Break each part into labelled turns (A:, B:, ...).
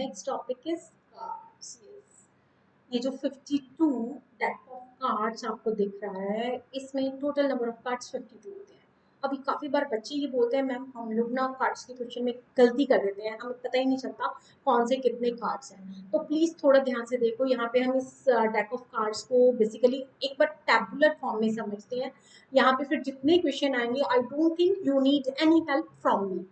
A: Next topic is cards. Yes, ये जो 52 deck of cards आपको दिख रहा है, इसमें टोटल नंबर ऑफ कार्ड्स 52 होते हैं। अभी काफी बार बच्चे ये बोलते हैं मैम हम लोग ना कार्ड्स के क्वेश्चन में गलती कर देते हैं, हमें पता ही नहीं चलता कौन से कितने कार्ड्स हैं। तो प्लीज थोड़ा ध्यान से देखो, यहाँ पे हम इस डेक ऑफ कार्ड्स को बेसिकली एक बार टैबुलर फॉर्म में समझते हैं। यहाँ पे फिर जितने क्वेश्चन आएंगे I don't think you need any help from me.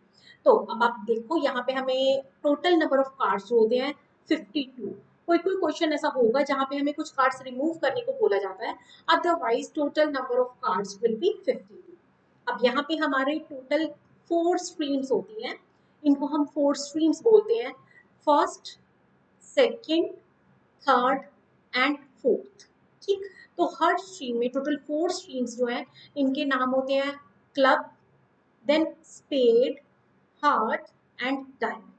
A: तो अब आप देखो यहाँ पे हमें टोटल नंबर ऑफ कार्ड्स जो होते हैं 52। कोई कोई क्वेश्चन ऐसा होगा जहाँ पे हमें कुछ कार्ड्स रिमूव करने को बोला जाता है, otherwise total number of cards will be 52। अब यहाँ पे हमारे टोटल 4 स्ट्रीम्स होती हैं, इनको हम 4 स्ट्रीम्स बोलते हैं, first, second, third and fourth. ठीक, तो हर स्ट्रीम में टोटल 4 स्ट्रीम्स जो हैं इनके नाम होते हैं club, then spade, heart and diamond.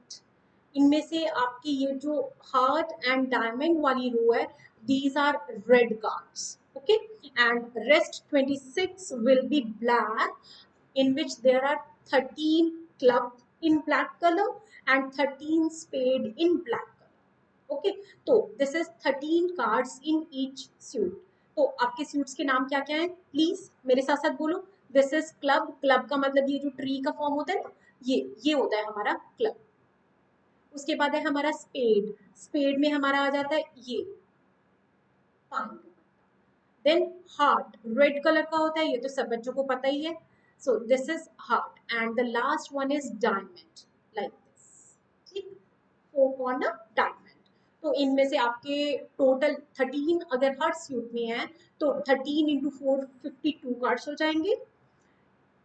A: इनमें से आपकी ये जो हार्ट एंड डायमंड वाली रो है, these are red cards, okay, and rest 26 will be black, in which there are 13 club in black color and 13 spade in black color, okay। तो this is 13 cards in each suit। तो आपके suits के नाम क्या क्या हैं, please मेरे साथ साथ बोलो। दिस इज क्लब, क्लब का मतलब ये जो ट्री का फॉर्म होता है ना, ये होता है हमारा क्लब। उसके बाद है हमारा स्पेड, स्पेड में हमारा आ जाता है ये पानी का पत्ता। देन हार्ट, रेड कलर का होता है, ये तो सब बच्चों को पता ही है। सो this is heart and the last one is diamond, like this. ठीक, 4 कॉर्नर डायमंड। तो इनमें से आपके टोटल 13 अगर हर सूट में है तो 13 इंटू 4 52 कार्ड्स हो जाएंगे।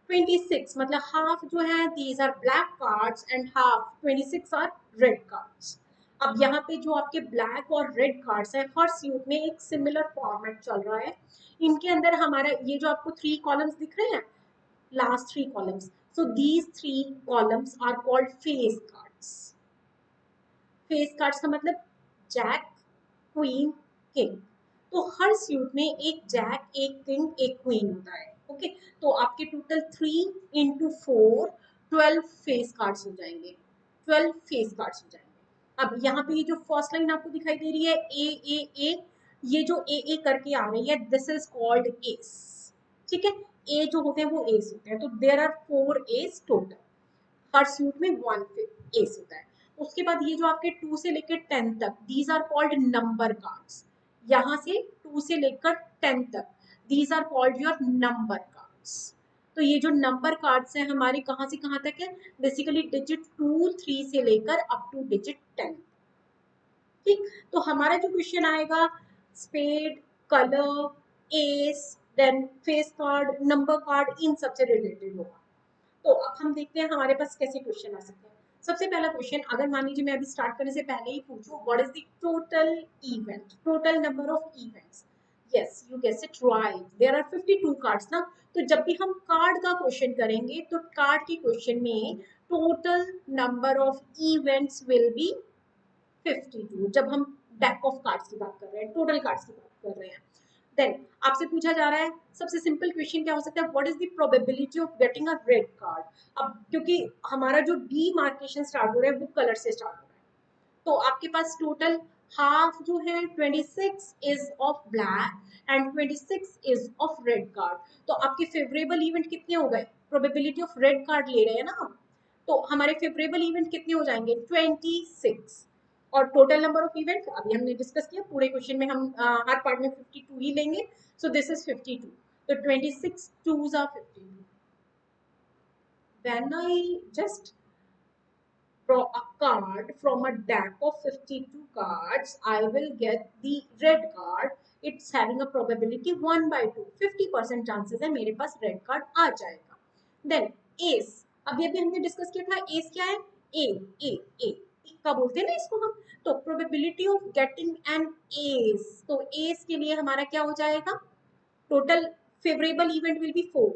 A: 26 मतलब हाफ जो है these are black cards and half 26 are red cards. अब यहाँ पे जो आपके ब्लैक और रेड कार्ड्स हैं, हर सूट में एक सिमिलर फॉर्मेट चल रहा है। इनके अंदर हमारा ये जो आपको 3 कॉलम्स दिख रहे हैं, last 3 columns, so these 3 columns are called face cards. Face cards का मतलब जैक, क्वीन, किंग। तो हर सूट में एक जैक, एक किंग, एक क्वीन होता है, ओके। तो आपके टोटल 3 इंटू 4 12 फेस कार्ड्स हो जाएंगे, 12 फेस कार्ड्स हो जाएंगे। अब यहाँ पे ये जो फर्स्ट लाइन आपको दिखाई दे रही है ए, ये जो ए करके आ रही है, दिस इज कॉल्ड एस। ठीक है, ए जो होते हैं वो एस होते हैं। तो देयर आर 4 एस टोटल, हर सूट में 1 एस होता है। उसके बाद ये जो आपके 2 से लेकर 10 तक, these are called number cards. यहाँ से 2 से लेकर 10 तक, these are called your number cards. तो ये जो नंबर कार्ड्स हैं हमारे कहाँ से कहाँ तक है, बेसिकली डिजिट 2 3 से लेकर अप टू डिजिट 10। ठीक, तो हमारा जो क्वेश्चन आएगा spade, colour, ace, then face card, number card, इन सबसे रिलेटेड होगा। तो अब हम देखते हैं हमारे पास कैसे क्वेश्चन आ सकते हैं। सबसे पहला क्वेश्चन, अगर मान लीजिए मैं अभी स्टार्ट करने से पहले ही पूछूं what is the total event, total number of events. Yes, you guess it right, there are 52 cards ना। तो जब भी हम कार्ड का क्वेश्चन करेंगे तो कार्ड के क्वेश्चन में total number of events will be 52। जब हम डेक ऑफ कार्ड्स की बात कर रहे हैं, टोटल कार्ड्स की बात कर रहे हैं। देन आपसे पूछा जा रहा है, सबसे सिंपल क्वेश्चन क्या हो सकता है, what is the probability of getting a red card. अब क्योंकि हमारा जो डी मार्केशन स्टार्ट हो रहा है वो कलर से स्टार्ट हो रहा है, तो आपके पास टोटल हाफ जो है 26 is of black and 26 is of red card. तो आपके फेवरेबल इवेंट कितने हो गए, प्रोबेबिलिटी ऑफ रेड कार्ड ले रहे हैं ना हम, तो हमारे फेवरेबल इवेंट कितने हो जाएंगे 26। और टोटल नंबर ऑफ इवेंट अभी हमने डिस्कस किया, पूरे क्वेश्चन में हम हर पार्ट में 52 ही लेंगे। सो दिस इज 52, तो 26 2s are 52। When I just draw a card from a deck of 52 cards, I will get the red card. It's having a probability 1/2, 50% chances है मेरे पास रेड कार्ड आ जाएगा। देन एस, अभी अभी हमने discuss किया था S क्या है, ए ए ए का बोलते हैं ना इसको हम। तो probability of getting an ace, तो एस के लिए हमारा क्या हो जाएगा, total favourable event will be 4,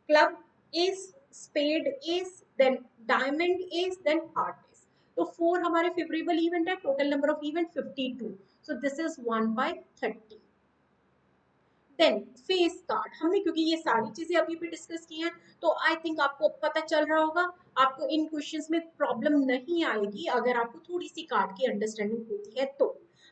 A: club ace, spade ace, then diamond ace, then heart ace. तो 4 हमारे फेवरेबल इवेंट है, total number of event 52। So this is 1/30। Then face card हमने, क्योंकि ये सारी चीजें अभी भी डिस्कस की हैं, तो आई थिंक आपको पता चल रहा होगा, आपको इन क्वेश्चंस में प्रॉब्लम नहीं आएगी अगर आपको थोड़ी सी कार्ड की अंडरस्टैंडिंग होती है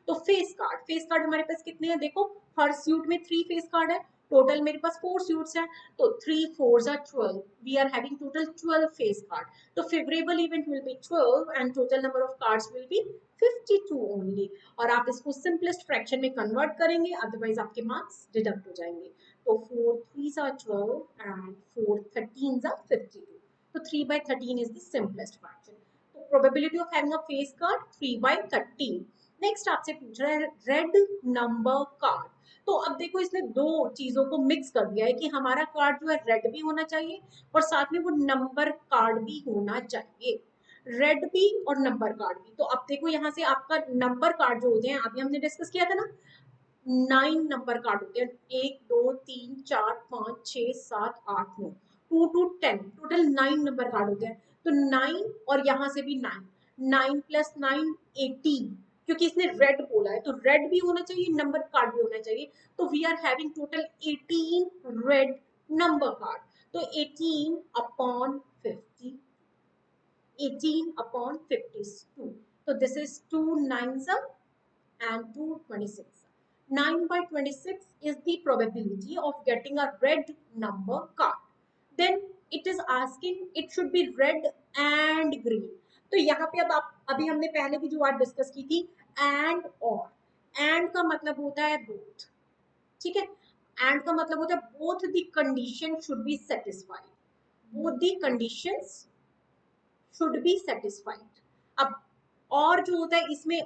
A: तो फेस कार्ड हमारे पास कितने हैं देखो, हर सूट में 3 फेस कार्ड है, टोटल मेरे पास 4 सूट्स हैं, तो 3 4s are 12, we are having total 12 face card, तो favourable event will be 12 and total number of cards will be 52 only, और आप इसको सिंपलेस्ट फ्रैक्शन में कन्वर्ट करेंगे, अदरवाइज आपके मार्क्स डिडक्ट हो जाएंगे, तो 4 3s are 12 and 4 13s are 52, तो 3 by 13 is the simplest fraction, तो probability of having a face card 3 by 13। Next आपसे पूछ रहा है रेड नंबर कार्ड, तो अब देखो इसने दो चीजों को मिक्स कर दिया है कि हमारा कार्ड जो है रेड भी होना चाहिए और साथ में वो नंबर कार्ड भी होना चाहिए, रेड भी और नंबर कार्ड भी, तो अब देखो यहाँ से आपका नंबर कार्ड जो होते हैं अभी हमने डिस्कस किया था ना, 9 नंबर कार्ड होते हैं, 1 2 3 4 5 6 7 8 9, 2 to 10 टोटल 9 नंबर कार्ड होते हैं, तो 9 और यहाँ से भी 9, 9 + 9 18, क्योंकि इसने रेड बोला है तो रेड भी होना चाहिए नंबर कार्ड भी होना चाहिए, तो we are having total 18 red number card, तो 18 upon 50, 18 upon 52, so this is 2 9s and 2 26, 9 by 26 is the probability of getting a red number card, then it is asking it should be red and green, तो यहाँ पे अब आप अभी हमने पहले भी जो बात डिस्कस की थी एंड और एंड का मतलब होता है बोथ, ठीक है, एंड का मतलब होता है both the condition should be satisfied, both the conditions should be satisfied, अब और जो होता है इसमें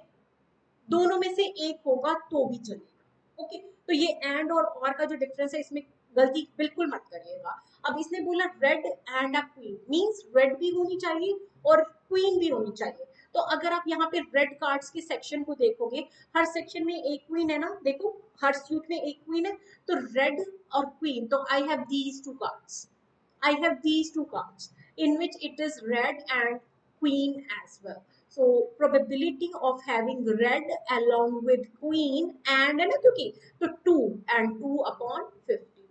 A: दोनों में से एक होगा तो भी चलेगा, ओके, तो ये एंड और का जो डिफरेंस है इसमें गलती बिल्कुल मत करिएगा, अब इसने बोला red and a queen means red भी होनी चाहिए और क्वीन भी होनी चाहिए, तो अगर आप यहाँ पे रेड कार्ड्स के सेक्शन को देखोगे, हर सेक्शन में एक क्वीन है ना, देखो हर सूट में एक क्वीन है, तो रेड और क्वीन, तो I have these two cards, I have these two cards in which it is red and queen as well. So probability of having red along with queen and another key. So 2 and 2 upon 50.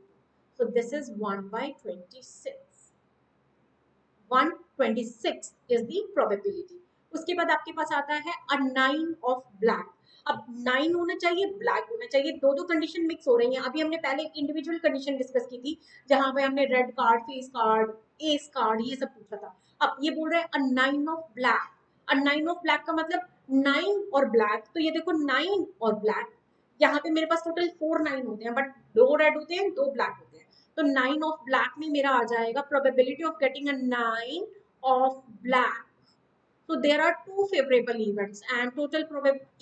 A: So this is 1 by 26. 126 is the probability. उसके बाद आपके पास आता है a 9 of black. अब 9 होना चाहिए black होना चाहिए, दो दो कंडीशन मिक्स हो रही हैं, अभी हमने पहले इंडिविजुअल कंडीशन डिस्कस की थी जहां पे हमने red card face card S card ये सब पूछा था, अब ये बोल रहे हैं a 9 of black, a 9 of black का मतलब 9 और ब्लैक, तो ये देखो 9 और ब्लैक, यहाँ पे मेरे पास टोटल 4 9 होते हैं बट 2 रेड होते हैं 2 ब्लैक होते हैं, तो 9 ऑफ ब्लैक में मेरा आ जाएगा probability of getting a 9 of black, so there are two favorable events and total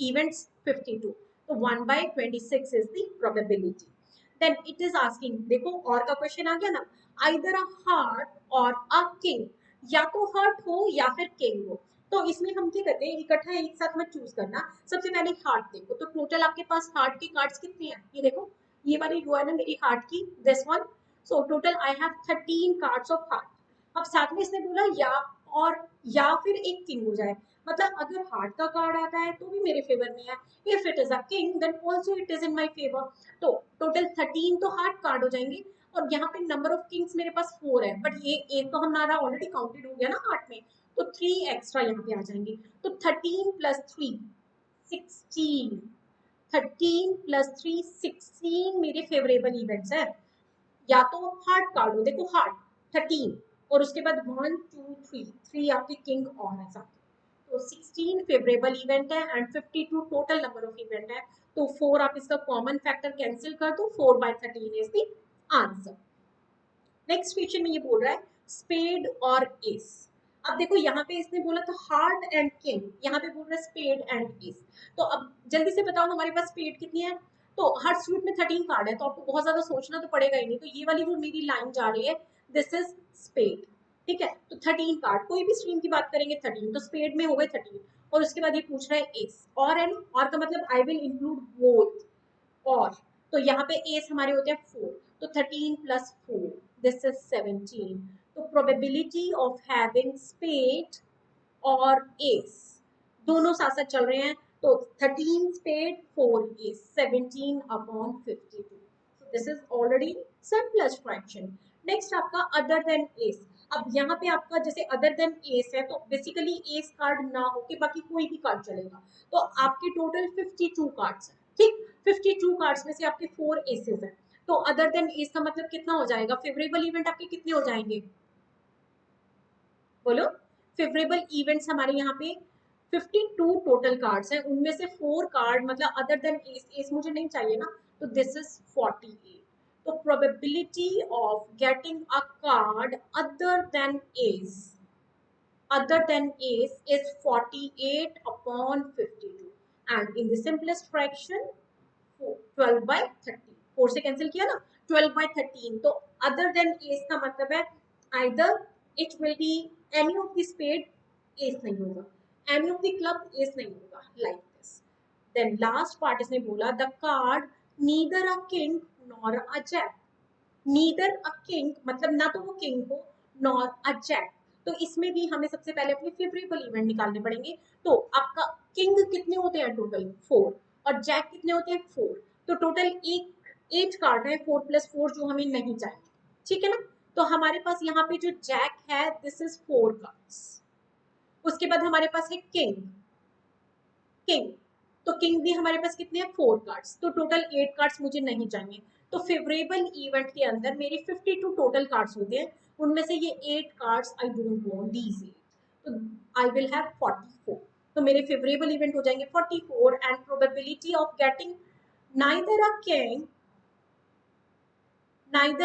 A: events 52, so 1 by 26 is the probability, then it is asking देखो और का क्वेश्चन आ गया ना, either a heart or a king, या तो heart हो या फिर किंग हो, तो इसमें हम क्या करते हैं इकट्ठा एक साथ मत चूज करना, सबसे पहले हार्ट देखो, तो टोटल आपके पास हार्ट के कार्ड्स कितने हैं, ये देखो ये वाली रो है ना मेरी हार्ट की, this one, so total I have 13 cards of heart, अब साथ में इसने बोला और या फिर एक किंग हो जाए, मतलब अगर हार्ट का कार्ड आता है तो भी मेरे फेवर में है, if it is a king then also it is in my favour, तो टोटल 13 तो हार्ट कार्ड हो जाएंगे, और यहाँ पे नंबर ऑफ किंग्स मेरे पास 4 है, बट ये एक तो हमारा ऑलरेडी काउंटेड हो गया ना हार्ट में, तो 3 एक्स्ट्रा यहाँ पे आ जाएंगे, तो 13 + 3 16, 13 + 3 16 मेरे फेवरेबल इवेंट्स है, या तो हार्ट कार्ड हो, देखो हार्ट 13 और उसके बाद 1 2 3 3 आपके किंग और है साथ, तो 16 फेवरेबल इवेंट है and 52 total number of event है, तो 4 आप इसका कॉमन फैक्टर कैंसिल कर दो, 4 by 13 is the answer. Next question में ये बोल रहा है स्पेड और एस, अब देखो यहाँ पे इसने बोला था हार्ट एंड किंग, यहाँ पे बोल रहा है स्पेड एंड एस, तो अब जल्दी से बताओ हमारे पास स्पेड कितनी है, तो हर सूट में 13 कार्ड है, तो आपको बहुत ज्यादा सोचना तो पड़ेगा ही नहीं, तो ये वाली जो मेरी लाइन जा रही है दिस इज स्पेड, ठीक है, तो 13 कार्ड, कोई भी स्ट्रीम की बात करेंगे 13, तो स्पेड में हो गए 13, और उसके बाद ये पूछ रहा है एस और है ना, और का मतलब आई विल इंक्लूड बोथ, और तो यहाँ पे एस हमारे होते हैं 4, तो 13 + 4 दिस इज 17, तो प्रोबेबिलिटी ऑफ हैविंग स्पेड और एस दोनों साथ साथ चल रहे हैं, तो 13 spade 4 ace 17 upon 52, this is already simplest fraction. Next आपका अदर देन एस। अब यहाँ पे आपका जैसे अदर देन एस है तो बेसिकली एस कार्ड ना हो के बाकी कोई भी कार्ड चलेगा। तो आपके टोटल 52 कार्ड्स हैं, ठीक। 52 कार्ड्स में से आपके 4 एसेस हैं, तो अदर देन एस का मतलब कितना हो जाएगा? फेवरेबल इवेंट आपके कितने हो जाएंगे? बोलो। फेवरेबल इवेंट्स हमारे यहाँ पे 52 टोटल कार्ड्स हैं, उनमें से 4 कार्ड मतलब अदर देन एस, एस मुझे नहीं चाहिए ना, तो दिस इज 48। तो probability of getting a card other than ace is 48 upon 52, and in the simplest fraction 12 by 30, 4 से कैंसिल किया ना, 12 by 13। तो other than ace का मतलब है either it will be any of the spade, ace नहीं होगा, any of the club, ace नहीं होगा, like this। then last part इसने बोला the card neither a king nor a jack। Neither a king मतलब ना तो वो किंग हो नॉर अ जैक। तो इसमें भी हमें सबसे पहले अपने फेवरेबल इवेंट निकालने पड़ेंगे। तो आपका किंग कितने होते हैं टोटल? 4। और जैक कितने होते हैं? 4। तो टोटल एक 8 कार्ड है, 4 + 4 जो हमें नहीं चाहिए, ठीक है ना। तो हमारे पास यहाँ पे जो जैक है दिस इज 4 कार्ड्स। उसके बाद हमारे पास है किंग, किंग तो किंग भी हमारे पास कितने हैं? 4 कार्ड्स। तो टोटल 8 कार्ड्स मुझे नहीं चाहिए। तो फेवरेबल इवेंट के अंदर मेरे 52 टोटल कार्ड्स होते हैं, उनमें से ये 8 cards I don't want these 8, तो आई विल हैव 44। तो मेरे फेवरेबल इवेंट हो जाएंगे 44 and probability of getting neither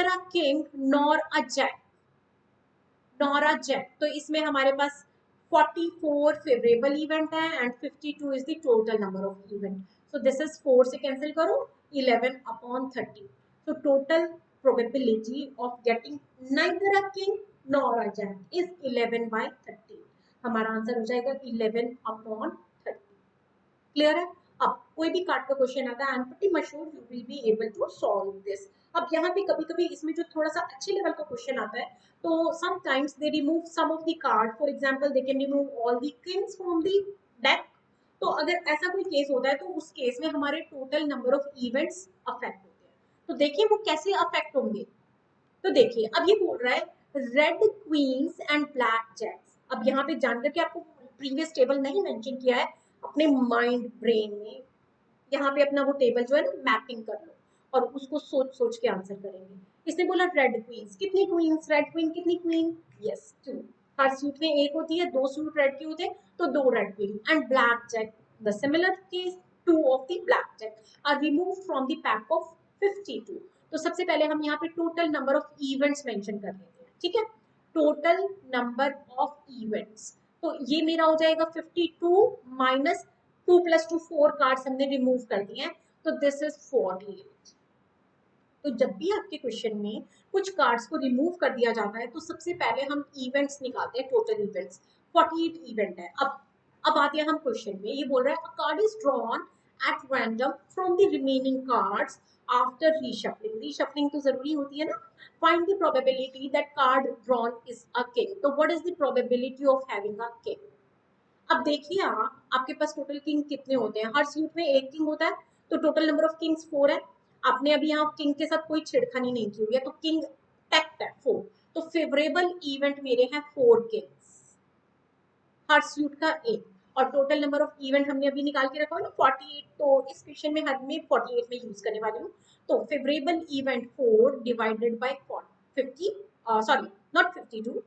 A: a king nor a jack, nor a jack. तो इसमें हमारे पास 44 फेवरेबल इवेंट है and 52 is the total number of event. So this is 4 से कैंसिल करो 11 upon 30। So total probability of getting neither a king nor a jack is 11 by 30। हमारा answer हो जाएगा 11 अपॉन 30। क्लियर है? अब कोई भी कार्ड का क्वेश्चन आता है I am pretty much sure you will be able to solve this. अब यहाँ पे कभी कभी इसमें जो थोड़ा सा अच्छे लेवल का क्वेश्चन आता है तो sometimes they remove some of the card, for example they can remove all the kings from the deck. तो अगर ऐसा कोई केस होता है तो उस केस में हमारे total number of events affect होते हैं। तो देखिए वो कैसे अफेक्ट होंगे। तो देखिए अब ये बोल रहा है red queens and black jacks. अब यहाँ पे जानकर के आपको प्रीवियस टेबल नहीं मेंशन किया है, अपने माइंड ब्रेन में यहाँ पे अपना वो टेबल जो है ना मैपिंग कर लो और उसको सोच सोच के आंसर करेंगे। इसने बोला रेड क्वींस, कितनी क्वींस? रेड क्वीन कितनी क्वीन? यस 2। हर सूट में एक होती है, 2 सूट रेड के होते हैं तो 2 red queen. And black jack the similar case, 2 of the black jack are remove from the pack of 52। तो सबसे पहले हम यहाँ पे total number of events mention कर लेते हैं, ठीक है। टोटल नंबर ऑफ इवेंट्स, तो ये मेरा हो जाएगा 52 माइनस 2 + 2 4 कार्ड्स हमने रिमूव कर दिए हैं, तो दिस इज 48। तो जब भी आपके क्वेश्चन में कुछ कार्ड्स को रिमूव कर दिया जाता है तो सबसे पहले हम इवेंट्स निकालते हैं, टोटल इवेंट्स 48 इवेंट है। अब आते हैं हम क्वेश्चन में, ये बोल रहा है a card is drawn at random from the remaining cards after reshuffling. Reshuffling तो जरूरी होती है ना। Find the probability that card drawn is a king. तो what is the probability of having a king? अब देखिए आप, आपके पास टोटल किंग कितने होते हैं? हर सूट में एक किंग होता है, तो टोटल नंबर ऑफ किंग्स 4 है। आपने अभी यहाँ किंग के साथ कोई छेड़खानी नहीं की हुई है, तो किंग टैक्ट है 4। तो फेवरेबल इवेंट मेरे हैं 4 किंग्स, हर सूट का एक। और टोटल नंबर ऑफ इवेंट हमने अभी निकाल के रखा है ना 48, तो इस क्वेश्चन में हर में 48 में यूज करने वाली हूँ। तो favourable event 4 divided by 50, sorry not 52,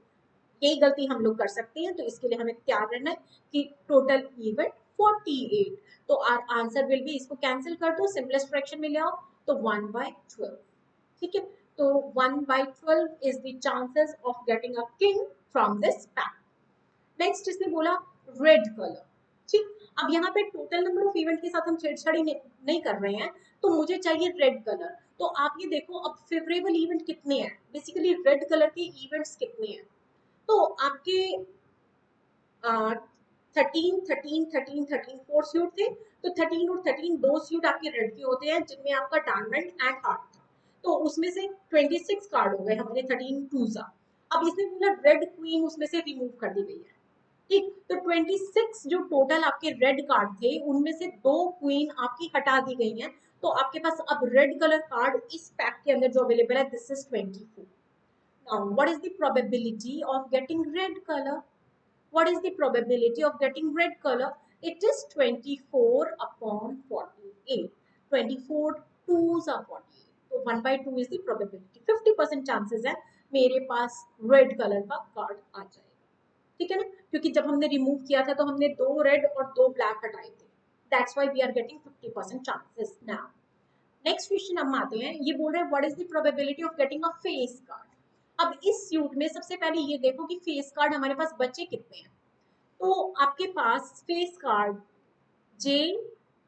A: यही गलती हम लोग कर सकते हैं, तो इसके लिए हमें तैयार रहना है कि टोटल इवेंट 48। तो आर आंसर विल बी, इसको कैंसिल कर दो, सिंपलेस्ट फ्रैक्शन में ले आओ तो 1/12, ठीक है। तो 1/12 is the chances of getting a king from this pack. Next इसने बोला रेड कलर, ठीक। अब यहाँ पे टोटल नंबर ऑफ इवेंट के साथ हम छेड़छाड़ी नहीं कर रहे हैं, तो मुझे चाहिए रेड कलर। तो आप ये देखो अब फेवरेबल इवेंट कितने हैं, बेसिकली रेड कलर के इवेंट्स कितने हैं। तो आपके 13 13 13 13 4 सूट थे, तो 13 और 13 2 सूट आपके रेड के होते हैं जिनमें आपका डायमंड एंड हार्ट था। तो उसमें से 26 कार्ड हो गए हमारे 13 2 सा। अब इसने बोला रेड क्वीन उसमें से रिमूव कर दी गई है, ठीक। तो 26 जो टोटल आपके रेड कार्ड थे उनमें से 2 क्वीन आपकी हटा दी गई हैं, तो आपके पास अब रेड कलर कार्ड इस पैक के अंदर जो अवेलेबल है, this is 24. Now what is the probability of getting red colour? What is the probability of getting red color? It is 24 upon 48. 24 twos are 48. So 1 by 2 is the probability. 50% chances है मेरे पास red color का card आ जाएगा. ठीक है ना, क्योंकि जब हमने रिमूव किया था तो हमने 2 रेड और 2 ब्लैक हटाए थे. That's why we are getting 50% chances now. Next question हम आते हैं, ये बोल रहे हैं what is the probability of getting a face card. अब इस सूट में सबसे पहले ये देखो कि फेस कार्ड हमारे पास बचे कितने हैं. तो आपके पास फेस कार्ड जे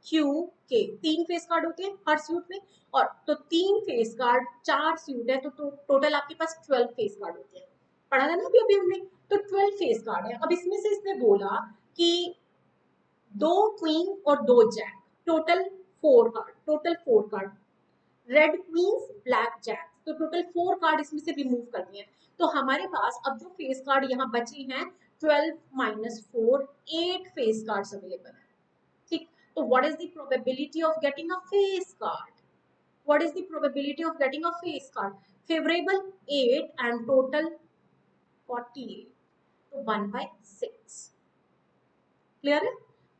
A: क्यू के 3 फेस कार्ड होते हैं हर सूट में, और तो 3 फेस कार्ड 4 सूट है, तो टोटल आपके पास 12 फेस कार्ड होते हैं. पढ़ा था ना अभी अभी हमने. तो 12 फेस कार्ड है. अब इसमें से इसने बोला कि 2 क्वीन और 2 jack, total 4 card, total 4 card. Red queens black jack, तो टोटल 4 कार्ड इसमें से रिमूव कर दिए. तो हमारे पास अब जो फेस कार्ड यहाँ बचे हैं 12 माइनस 4, 8 फेस कार्ड्स अवेलेबल है. ठीक, तो what is the probability of getting a face card? What is the probability of getting a face card? Favourable 8 and total 48, तो 1 by 6. क्लियर है?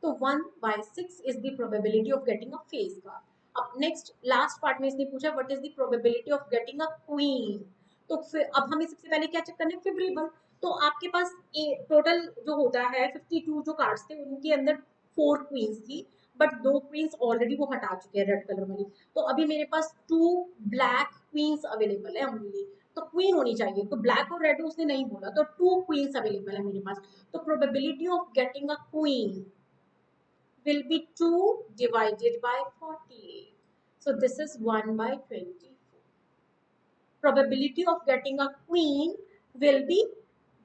A: तो 1 by 6 is the probability of getting a face card. अब next last part में इसने पूछा what is the probability of getting a queen. तो फिर अब हमें सबसे पहले क्या चेक करना है? फेवरेबल. तो आपके पास टोटल जो होता है 52 जो कार्ड्स थे उनके अंदर 4 क्वींस थी, बट 2 क्वींस ऑलरेडी वो हटा चुके हैं रेड कलर वाली. तो अभी मेरे पास 2 ब्लैक क्वींस अवेलेबल है ओनली. तो क्वीन होनी चाहिए, तो ब्लैक और रेड उसने नहीं बोला, तो 2 क्वींस अवेलेबल है मेरे पास. तो probability of getting a queen will be 2 divided by 48. So this is 1 by 24. Probability of getting a queen will be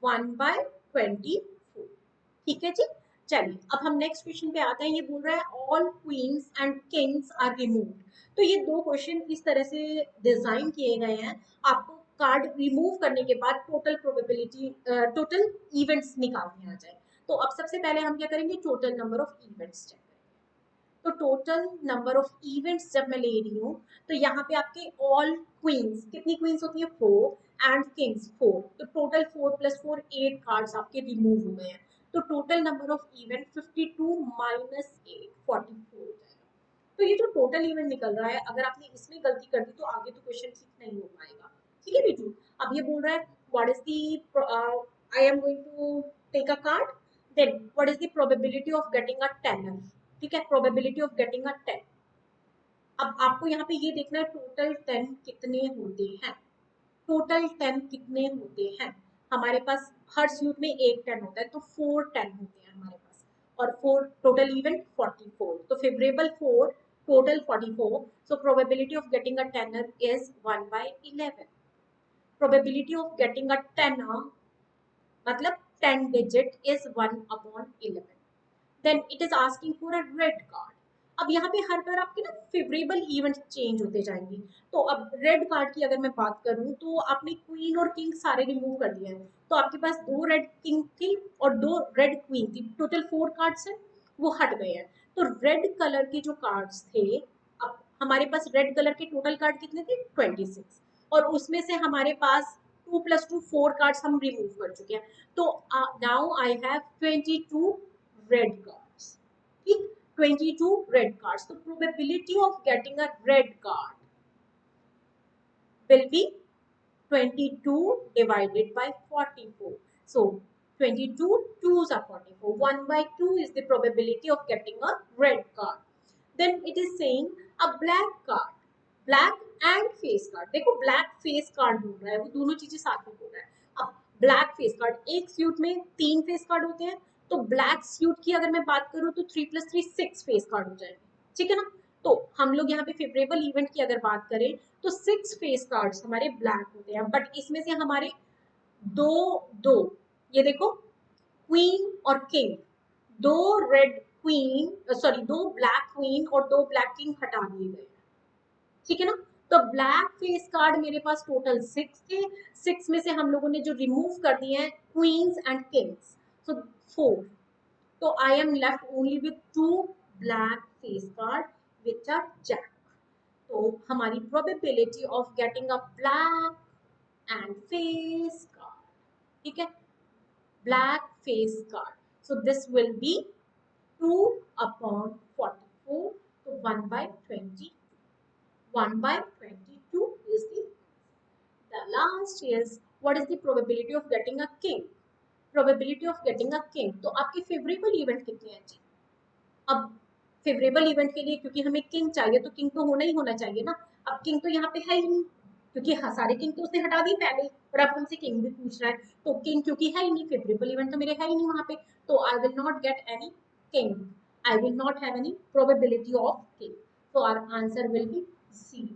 A: 1 by 24. ठीक है जी. चलिए अब हम नेक्स्ट क्वेश्चन पे आते हैं. ये बोल रहा है all queens and kings are removed. तो ये दो क्वेश्चन इस तरह से डिजाइन किए गए हैं, आपको कार्ड रिमूव करने के बाद टोटल प्रोबेबिलिटी टोटल इवेंट्स निकालने आ जाए. तो अब सबसे पहले हम क्या करेंगे? Total number of events check. तो टोटल नंबर ऑफ इवेंट्स जब मैं ले रही हूँ तो यहाँ पे आपके ऑल क्वींस, कितनी क्वींस होती है? 4 एंड किंग्स 4. तो टोटल 4 + 4 8 कार्ड्स आपके रिमूव हुए हैं. तो total number of event 52 minus 8 44 हो जाएगा. तो ये जो टोटल इवेंट निकल रहा है, अगर आपने इसमें गलती कर दी तो आगे तो क्वेश्चन ठीक नहीं हो पाएगा. ठीक है बेटू. अब ये बोल रहा है what is the I am going to take a card, then what is the probability of getting a 10. ठीक है, प्रोबेबिलिटी ऑफ गेटिंग अ 10. अब आपको यहाँ पे ये देखना है टोटल 10 कितने होते हैं. टोटल 10 कितने होते हैं? हमारे पास हर सूट में एक 10 होता है, तो 4 10 होते हैं हमारे पास, और 4 टोटल इवेंट 44. तो favourable 4, total 44. So probability of getting a 10 is 1 by 11. Probability of getting a 10 मतलब 10 digit is 1 upon 11. Then it is asking for a red card. अब यहाँ पे हर बार आपके ना फेवरेबल इवेंट चेंज होते जाएंगे. तो अब रेड कार्ड की अगर मैं बात करूं तो आपने क्वीन और किंग सारे रिमूव कर दिए हैं. तो आपके पास 2 रेड किंग थी और 2 रेड क्वीन थी, टोटल 4 कार्ड्स हैं, वो हट गए हैं. तो रेड कलर के जो कार्ड्स थे, अब हमारे पास रेड कलर के टोटल कार्ड कितने थे? 26. और उसमें से हमारे पास 2 + 2 4 कार्ड्स हम रिमूव कर चुके हैं. तो now I have 22 red cards. ठीक, 22 red cards. So probability of getting a red card will be 22 divided by 44. So 22 twos are 44. 1 by 2 is the probability of getting a red card. Then it is saying a black card. Black and face card. देखो black face card बोल रहा है, वो दोनों चीजें साथ में बोल रहा है. अब ब्लैक फेस कार्ड, एक सूट में 3 फेस कार्ड होते हैं, तो ब्लैक सूट की अगर मैं बात करूं तो 3 + 3 6 फेस कार्ड हो जाएंगे. ठीक है ना. तो हम लोग यहाँ पे फेवरेबल इवेंट की अगर बात करें तो 6 फेस कार्ड्स हमारे ब्लैक होते हैं, बट इसमें से हमारे दो दो ये देखो क्वीन और king, 2 red queen sorry 2 black queen और 2 ब्लैक किंग हटा दिए गए. ठीक है ना. तो ब्लैक फेस कार्ड मेरे पास टोटल 6 थे, 6 में से हम लोगों ने जो रिमूव कर दिए हैं क्वींस एंड किंग्स, सो 4. तो I am left only with 2 black face card which are jack. तो हमारी probability of getting a black and face card, ठीक है, black face card, so this will be 2 upon 44, तो 1 by 20, 1 by 22 is the last is what is the probability of getting a king, probability of getting a king, तो आपके favourable event कितने हैं जी। अब favourable event के लिए क्योंकि हमें किंग चाहिए तो किंग तो होना ही होना चाहिए ना, अब किंग तो यहाँ पे है ही नहीं क्योंकि सारे किंग तो उसने हटा दी पहले और अब हमसे किंग भी पूछ रहा है, तो किंग क्योंकि है ही नहीं, फेवरेबल इवेंट तो मेरे है ही नहीं वहां पे, तो I will not get any king, I will not have any probability of king, तो our answer will be zero.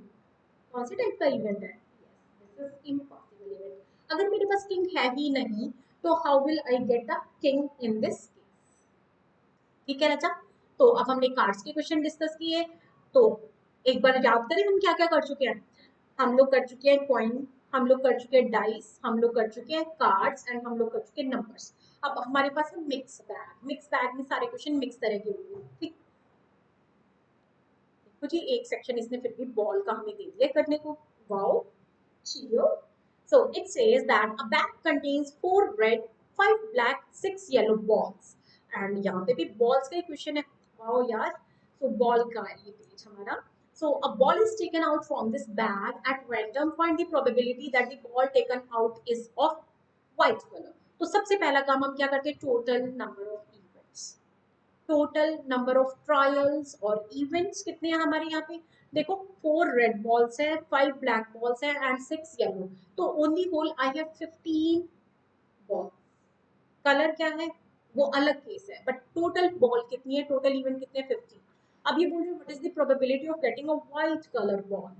A: कौन से टाइप का इवेंट है, दिस इज इम्पॉसिबल इवेंट, अगर मेरे पास किंग है ही नहीं तो how will I get the king in this case, ठीक है अच्छा। तो अब हमने कार्ड्स के क्वेश्चन डिस्कस किए, तो एक बार याद करें हम क्या क्या कर चुके हैं, हम लोग कर चुके हैं कॉइन, हम लोग कर चुके हैं डाइस, हम लोग कर चुके हैं कार्ड्स एंड हम लोग कर चुके हैं नंबर्स। अब हमारे पास है मिक्स बैग, मिक्स बैग में सारे क्वेश्चन मिक्स तरह के होंगे, ठीक। देखो जी एक सेक्शन इसने फिर भी बॉल का हमें दे दिया करने को, wow चियो। So it says that a bag contains 4 red, 5 black, 6 yellow balls. And यहाँ पे भी balls का ही question है, वाओ यार। So ball का ये पेज हमारा। So a ball is taken out from this bag at random. Find the probability that the ball taken out is of white color. तो सबसे पहला काम हम क्या करते हैं, total number of events, total number of trials और events कितने हैं हमारे यहाँ पे, देखो 4 रेड बॉल्स है, 5 ब्लैक बॉल्स है एंड 6 येलो, तो only whole I have 15 ball, colour क्या है वो अलग केस है, बट टोटल बॉल कितनी है, टोटल इवेंट कितने हैं 15। अब ये बोल रहे हैं what is the probability of getting a white colour ball,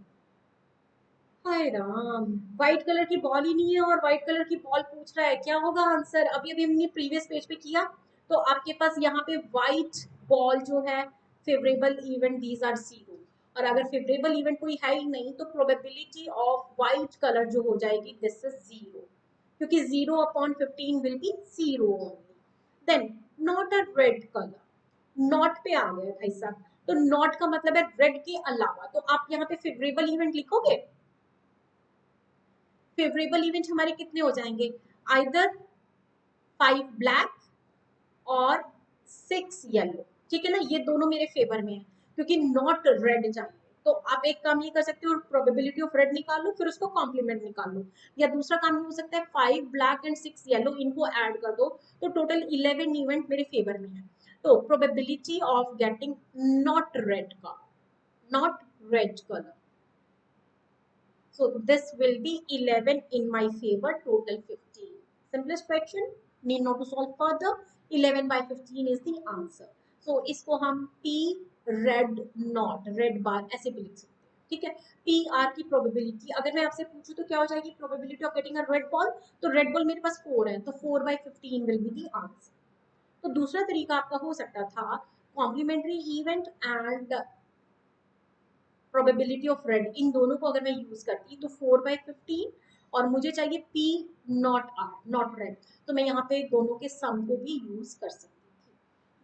A: hi Ram, white colour की बॉल ही नहीं है और व्हाइट कलर की बॉल पूछ रहा है, क्या होगा आंसर, अभी अभी हमने प्रीवियस पेज पे किया, तो आपके पास यहाँ पे व्हाइट बॉल जो है favourable event these are zero, और अगर फेवरेबल इवेंट कोई है ही नहीं तो प्रोबेबिलिटी ऑफ व्हाइट कलर जो हो जाएगी दिस इज जीरो, क्योंकि 0/15 will be zero only. Then not a red colour, not पे आ गए भाई साहब, तो नॉट का मतलब है रेड के अलावा, तो आप यहाँ पे फेवरेबल इवेंट लिखोगे, फेवरेबल इवेंट हमारे कितने हो जाएंगे, आइदर 5 ब्लैक और 6 येलो, ठीक है ना, ये दोनों मेरे फेवर में है क्योंकि नॉट रेड चाहिए, तो आप एक काम ये कर सकते हो प्रोबेबिलिटी ऑफ रेड निकाल लो फिर उसको कॉम्प्लीमेंट निकाल लो, या दूसरा काम ये हो सकता है 5 ब्लैक एंड 6 येलो इनको ऐड कर दो, तो टोटल 11 इवेंट मेरे फेवर में है, तो probability of getting not red का, not red colour, so this will be 11 in my favor, total 15. Simplest question, need not to solve further. 11 by 15 is the answer. So इसको हम P red not red bar ऐसे भी लिख सकते हैं, ठीक है। P R की probability अगर मैं आपसे पूछूं तो क्या हो जाएगी, probability of getting a red ball, तो red ball मेरे पास 4 है, तो 4 by 15 will be the answer. तो दूसरा तरीका आपका हो सकता था complementary event and probability of red, इन दोनों को अगर मैं यूज करती तो 4/15 और मुझे चाहिए P not or not red, तो मैं यहाँ पे दोनों के सम को भी यूज कर सकती थी,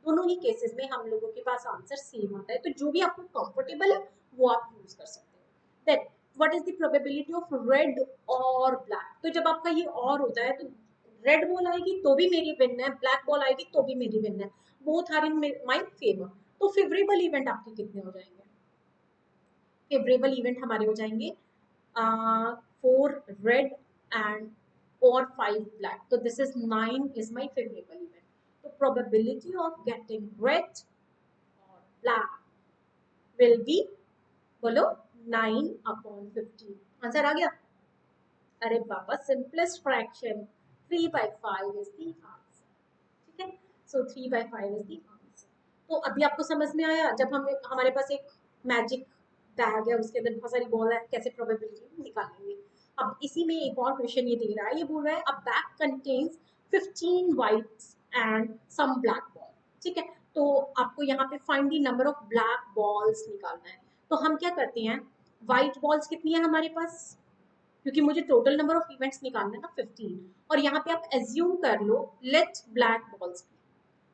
A: दोनों ही केसेस में हम लोगों के पास आंसर सेम आता है, तो जो भी आपको कंफर्टेबल है वो आप यूज कर सकते हो। Then what is the probability of red और ब्लैक, तो जब आपका ये और होता है तो रेड बॉल आएगी तो भी मेरी विन है, ब्लैक बॉल आएगी तो भी मेरी विन है, both are in my favour, तो फेवरेबल इवेंट आपके कितने हो जाएंगे, फेवरेबल इवेंट हमारे हो जाएंगे 4 रेड एंड और 5 ब्लैक, तो this is 9 is my favourable event, तो प्रोबेबिलिटी ऑफ गेटिंग रेड और ब्लैक विल बी, बोलो 9/15, आंसर आ गया, अरे बाबा simplest fraction 3/5 is the answer, ठीक है, सो 3/5 इज द आंसर। तो अभी आपको समझ में आया, जब हम हमारे पास एक मैजिक बैग है उसके अंदर बहुत सारी बॉल है, कैसे प्रोबेबिलिटी निकालेंगे। अब इसी में एक और क्वेश्चन ये दे रहा है, ये बोल रहा है a bag contains 15 whites and some black ball, ठीक है, तो आपको यहाँ पे find the number of black balls निकालना है, तो हम क्या करते हैं, व्हाइट बॉल्स कितनी है हमारे पास, क्योंकि मुझे टोटल नंबर ऑफ इवेंट्स निकालना है ना 15, और यहाँ पे आप एज्यूम कर लो लेट ब्लैक बॉल्स,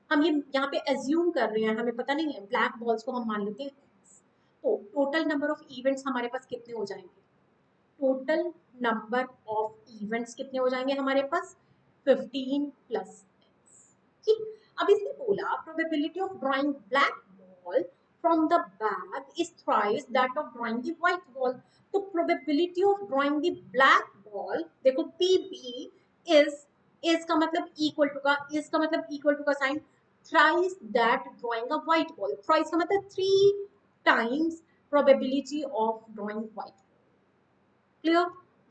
A: हम ये यहाँ पे एज्यूम कर रहे हैं, हमें पता नहीं है, ब्लैक बॉल्स को हम मान लेते हैं x, तो टोटल नंबर ऑफ इवेंट्स हमारे पास कितने हो जाएंगे? टोटल नंबर ऑफ इवेंट्स कितने हो जाएंगे हमारे पास? 15 प्लस x। ठीक, अब इसने बोला probability of drawing black ball from the bag is thrice that of drawing the white ball. तो probability of drawing the black ball, देखो पीबी इज का मतलब इक्वल टू का, इज का मतलब इक्वल टू का sign, thrice that drawing a white ball, thrice का मतलब 3 times probability of drawing white. Clear?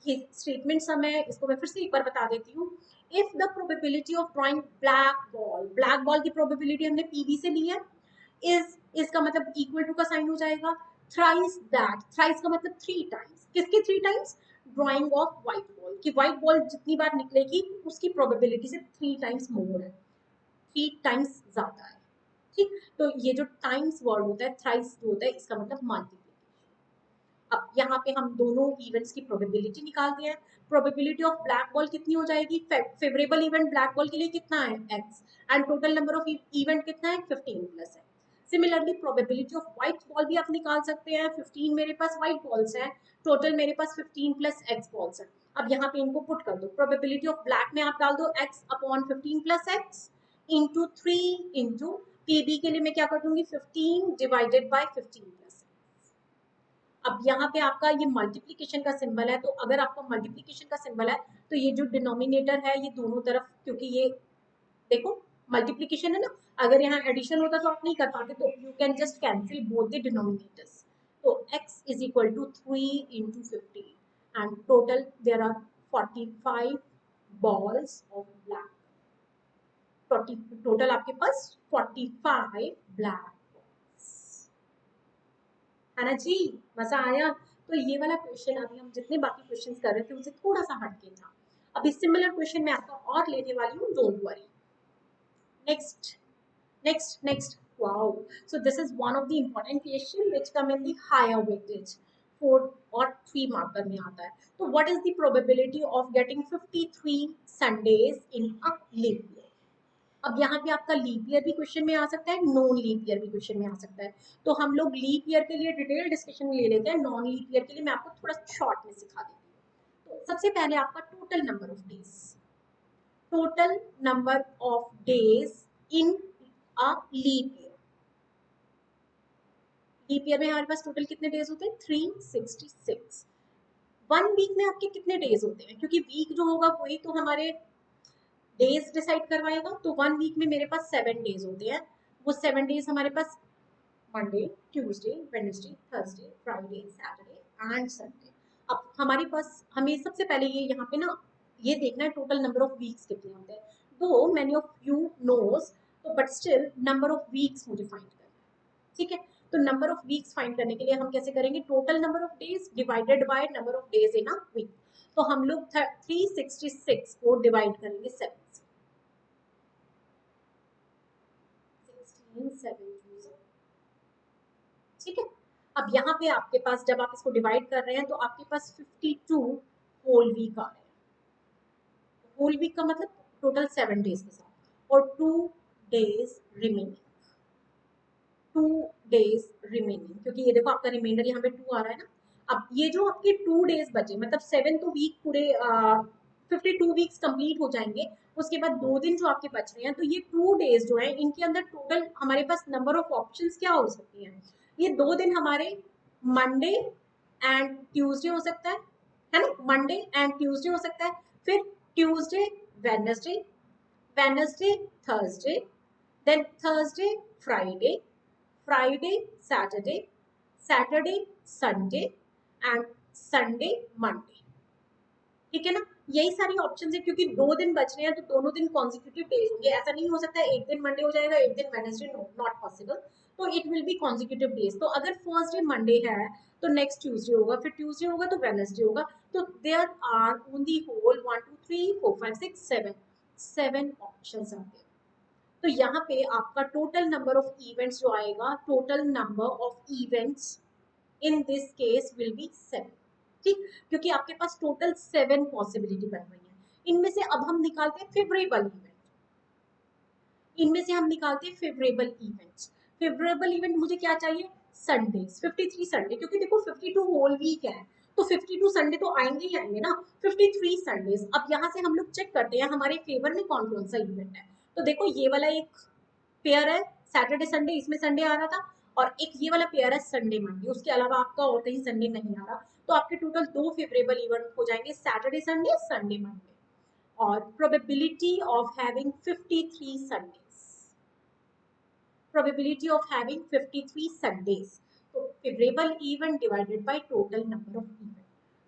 A: ये स्टेटमेंट मैं इसको मैं फिर से एक बार बता देती हूँ। If the probability of drawing black ball की प्रोबेबिलिटी हमने पीबी से ली है, इज इसका मतलब इक्वल टू का साइन हो जाएगा, थ्राइस दैट, थ्राइस का मतलब 3 टाइम्स, किसके 3 times? Drying of white ball, कि व्हाइट बॉल जितनी बार निकलेगी उसकी प्रोबेबिलिटी से 3 टाइम्स मोर है, 3 टाइम्स ज्यादा है। ठीक, तो ये जो टाइम्स वर्ड होता है, थ्राइस जो होता है, इसका मतलब मल्टीप्लिकेशन। अब यहाँ पे हम दोनों इवेंट्स की प्रोबेबिलिटी निकालते हैं। प्रोबेबिलिटी ऑफ ब्लैक बॉल कितनी हो जाएगी? फेवरेबल इवेंट ब्लैक बॉल के लिए कितना है? x, and total number of event कितना है? 15 प्लस है। Similarly probability of white ball भी आप निकाल सकते हैं। 15 मेरे पास व्हाइट बॉल्स हैं, टोटल मेरे पास 15 प्लस x बॉल्स है। अब यहाँ पे इनको पुट कर दो, प्रोबेबिलिटी ऑफ ब्लैक में आप डाल दो x upon 15 plus x into 3 into PB के लिए मैं क्या कर दूंगी? 15 डिवाइडेड बाय 15 प्लस। अब यहाँ पे आपका ये मल्टीप्लीकेशन का सिंबल है, तो अगर आपका मल्टीप्लीकेशन का सिंबल है तो ये जो डिनोमिनेटर है ये दोनों तरफ, क्योंकि ये देखो मल्टीप्लीकेशन है ना, अगर यहाँ एडिशन होता तो आप नहीं कर पाते, तो you can just cancel both the denominators. तो x is equal to 3 into 15 and total there are 45 balls of black, 40 total आपके पास 45 ब्लैक, है ना जी? मजा आया? तो ये वाला क्वेश्चन अभी हम जितने बाकी क्वेश्चंस कर रहे थे उससे थोड़ा सा हटके था। अभी सिमिलर क्वेश्चन मैं आपका और लेने वाली हूँ, don't worry. Next next wow, so this is one of the important question which come in the higher weightage, 4 और 3 मार्कर में आता है। तो what is the probability of getting 53 Sundays in a leap year? अब यहाँ पे आपका leap year भी क्वेश्चन में आ सकता है, नॉन लीप ईयर भी क्वेश्चन में आ सकता है। तो हम लोग लीप ईयर के लिए डिटेल डिस्कशन ले लेते हैं, नॉन लीप ईयर के लिए मैं आपको थोड़ा शॉर्ट में सिखा देती हूँ। तो सबसे पहले आपका total number of days, total number of days in a leap year. Leap year में हमारे पास टोटल कितने डेज होते हैं? 366। 1 वीक में आपके कितने डेज होते हैं? क्योंकि वीक जो होगा वही तो हमारे डेज डिसाइड करवाएगा। तो 1 वीक में मेरे पास 7 डेज होते हैं। वो 7 डेज हमारे पास Monday, Tuesday, Wednesday, Thursday, Friday, Saturday and Sunday. अब हमारे पास हमें सबसे पहले ये यहाँ पे ना ये देखना है टोटल नंबर ऑफ वीक्स कितने होते हैं। दो मैनी ऑफ यू नोज, तो but still number of weeks मुझे फाइंड करना है। ठीक है, तो नंबर ऑफ वीक्स फाइंड करने के लिए हम कैसे करेंगे? Total number of days divided by number of days in a week. तो हम लोग 366 को डिवाइड करेंगे 7 से। 16 7 ठीक है। अब यहाँ पे आपके पास जब आप इसको डिवाइड कर रहे हैं तो आपके पास 52 होल वीक आ रहे हैं। होल वीक का मतलब टोटल 7 डेज के साथ, और 2 डेज रिमेनिंग, 2 डेज रिमेनिंग, क्योंकि ये देखो आपका रिमाइंडर यहाँ पे 2 आ रहा है ना। अब ये जो आपके 2 डेज बचे, मतलब 7 तो वीक पूरे 52 वीक्स कंप्लीट हो जाएंगे, उसके बाद 2 दिन जो आपके बच रहे हैं, तो ये 2 डेज जो है इनके अंदर टोटल हमारे पास नंबर ऑफ ऑप्शंस क्या हो सकती हैं? ये 2 दिन हमारे मंडे एंड ट्यूसडे हो सकता है ना, मंडे एंड ट्यूसडे हो सकता है, फिर Tuesday Wednesday, Wednesday Thursday, then Thursday Friday, Friday Saturday, Saturday Sunday and Sunday Monday. ठीक है ना, यही सारी ऑप्शन है, क्योंकि 2 दिन बच रहे हैं तो दोनों दिन कॉन्जिक्यूटिव डेज होंगे। ऐसा नहीं हो सकता एक दिन मंडे हो जाएगा एक दिन वेडनेसडे, नो नॉट पॉसिबल। तो it will be consecutive days. तो अगर फर्स्ट डे मंडे है तो नेक्स्ट ट्यूसडे होगा, फिर ट्यूसडे होगा तो वेडनेसडे होगा। तो there are on the whole 1 2 3 4 5 6 7 7 options आते हैं। तो यहाँ पे आपका टोटल नंबर ऑफ इवेंट्स जो आएगा, total number of events in this case will be 7। ठीक, क्योंकि आपके पास टोटल 7 पॉसिबिलिटी बन रही है। इनमें से अब हम निकालते हैं फेवरेबल इवेंट, इनमें से हम निकालते हैं फेवरेबल इवेंट्स। फेवरेबल इवेंट मुझे क्या चाहिए? संडेज, 53 संडे, क्योंकि देखो 52 होल वीक है तो 52 संडे तो आएंगे ही आएंगे ना, 53 संडेज। अब यहाँ से हम लोग चेक करते हैं हमारे फेवर में कौन कौन सा इवेंट है। तो देखो ये वाला एक पेयर है सैटरडे संडे, इसमें संडे आ रहा था, और एक ये वाला पेयर है संडे मंडे, उसके अलावा आपका और कहीं संडे नहीं आ रहा। तो आपके टोटल 2 फेवरेबल इवेंट हो जाएंगे, सैटरडे संडे, संडे मंडे। और probability of having 53 Sundays, probability of having 53 Sundays. So favorable event divided by total number of events.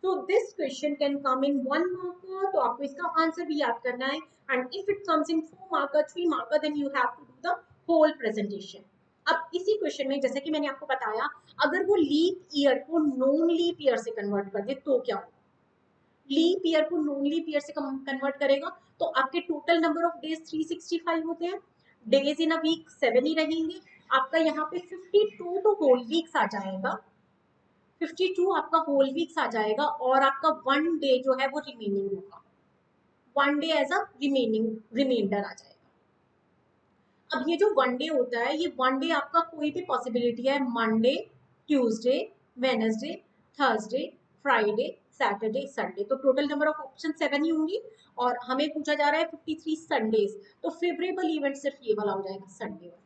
A: So this question can come in 1 marker, तो आपको इसका answer भी याद करना है, and if it comes in 4 marker, 3 marker, then you have to do the whole presentation. अब इसी question में जैसे कि मैंने आपको बताया, अगर वो लीप ईयर को नॉन लीप ईयर से कन्वर्ट कर दे तो क्या होगा? लीप ईयर को नॉन लीप ईयर से कन्वर्ट करेगा तो आपके टोटल नंबर ऑफ डेज 365 होते हैं, डेज इन अ वीक 7 ही रहेंगे, आपका यहाँ पे 52 तो होल वीक्स आ जाएगा, 52 आपका होल वीक्स आ जाएगा, और आपका 1 डे जो है वो रिमेनिंग होगा, 1 डे एज अ रिमाइंडर आ जाएगा। अब ये जो 1 डे होता है, ये 1 डे आपका कोई भी पॉसिबिलिटी है, Monday, Tuesday, Wednesday, Thursday, Friday, Saturday, Sunday, तो टोटल नंबर ऑफ ऑप्शन 7 ही होंगी, और हमें पूछा जा रहा है 53 संडेज, तो फेवरेबल इवेंट सिर्फ ये वाला हो जाएगा, संडे वाला।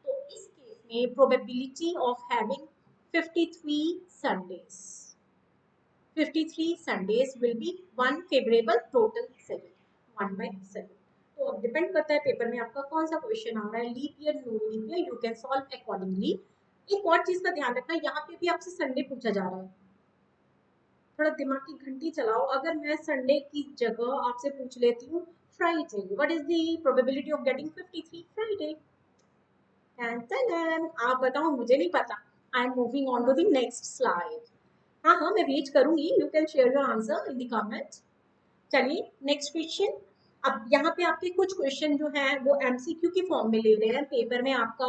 A: तो इस केस में probability of having 53 Sundays, 53 Sundays will be 1 favourable, total 7, 1/7। तो अब डिपेंड करता है पेपर में आपका कौन सा क्वेश्चन आ रहा है, leap year, non leap year, you can solve accordingly. एक और चीज का ध्यान रखना, यहाँ पे भी आपसे संडे पूछा जा रहा है, थोड़ा दिमाग की घंटी चलाओ। अगर मैं संडे की जगह आपसे पूछ लेती हूँ Friday, what is the probability of getting 53 Friday? आप बताओ, मुझे नहीं पता। I am moving on to the next slide. हाँ हाँ, मैं वेट करूंगी, you can share your answer in the comment. चलिए नेक्स्ट क्वेश्चन। अब यहाँ पे आपके कुछ क्वेश्चन जो है वो एमसीक्यू की फॉर्म में ले रहे हैं, पेपर में आपका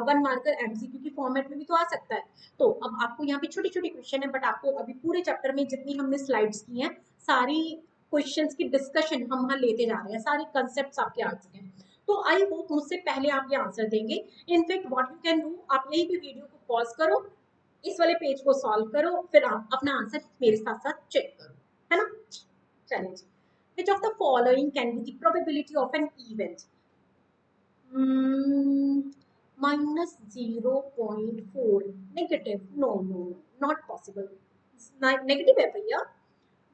A: 1 मार्कर एमसीक्यू की फॉर्मेट में भी तो आ सकता है। तो अब आपको यहाँ पे छोटी छोटी क्वेश्चन है, बट आपको अभी पूरे चैप्टर में जितनी हमने स्लाइड्स की हैं, सारी क्वेश्चंस की डिस्कशन हम यहाँ लेते जा रहे हैं, सारे कंसेप्ट आपके आ चुके हैं। तो आई होप मुझसे पहले आप ये आंसर देंगे। In fact what you can do, आप यहीं पे वीडियो को पॉज करो, इस वाले पेज को सॉल्व करो, फिर आप अपना आंसर मेरे साथ साथ चेक करो, है ना? चलिए, which of the following can be the probability of an event? Minus 0.4, negative, no, not possible, negative है भैया,